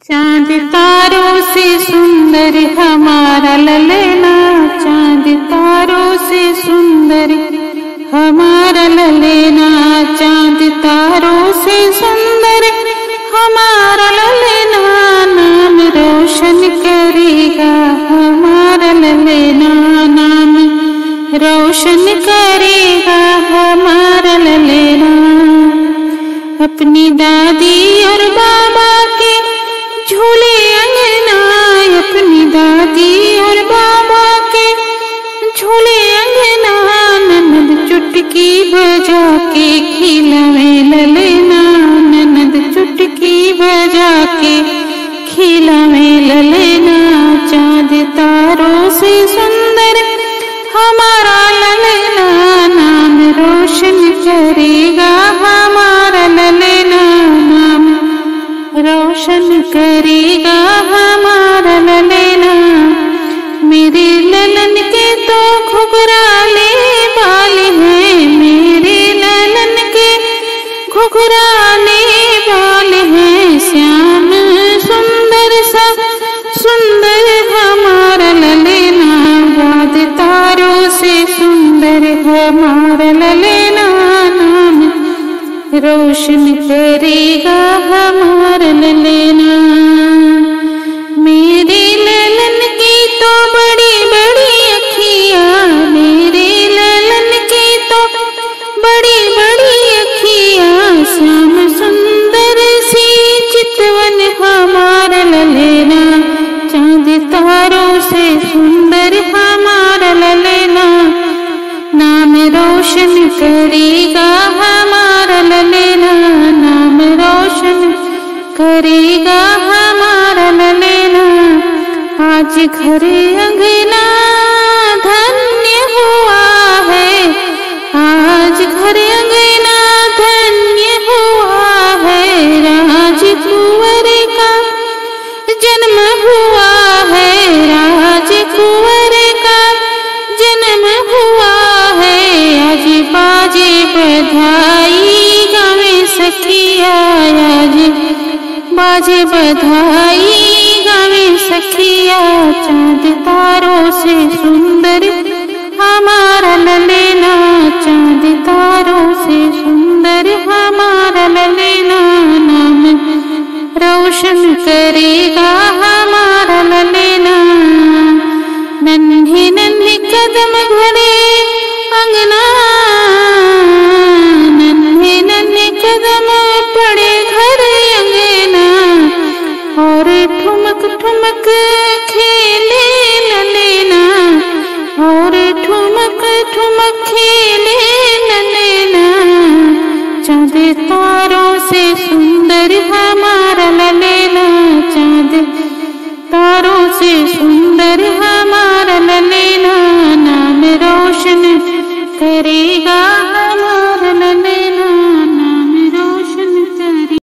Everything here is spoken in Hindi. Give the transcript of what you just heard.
चांद तारों से सुंदर हमारा ललना, चांद तारों से सुंदर हमारा ललना, चांद तारों से सुंदर हमारा ललना, नाम रोशन करेगा हमारा ललना, नाम रोशन करेगा हमारा ललना। अपनी दादी और बाबा के झूले अंगना, अपनी दादी और बाबा के झूले अंगना, ननद चुटकी बजा के खिलावे ललना, ननद चुटकी बजा के खिलावे ललना। चांद तारों से सुंदर हमारा ललना, नाम रोशन करेगा हमारा ललना, नाम रोशन करेगा हमारा ललना। मेरे ललन के तो घुघराले बाल हैं, मेरे ललन के घुघराले बाल हैं, श्याम सुंदर सा सुंदर हमारा ललना, चांद तारों से सुंदर हमारा ललना, नाम रोशन करेगा हमारा ललना। मेरे ललन की तो बड़ी बड़ी अखियाँ, मेरे ललन की तो बड़ी बड़ी अखियाँ, श्याम सुंदर सी चितवन हमारा ललना, चांद तारों से सुंदर हमारा ललना, नाम रोशन करेगा हमारा ललना, नाम रोशन करेगा हमारा ललना। आज घर अंगना धन्य हुआ है, आज घर अंगना धन्य हुआ है, राजकुंवर का जन्म हुआ है, राजकुंवर का जन्म हुआ है। आज बाजे बधाई गावे सखिया, आज बाजे बधाई गावे सखिया, चांद तारों से सुंदर हमारा ललना, चांद तारों से सुंदर हमारा ललना, नाम रोशन करेगा हमारा ललना। नन्हे नन्हे कदम घड़े अंगना, नन्हे नन्हे कदम पड़े घर अंगना, और ठुमक ठुमक खेले ललना, और ठुमक ठुमक खेले ललना। चांद तारों से सुंदर हमारा ललना, चांद तारों से सुंदर हमारा ललना, नाम रोशन करेगा हमारा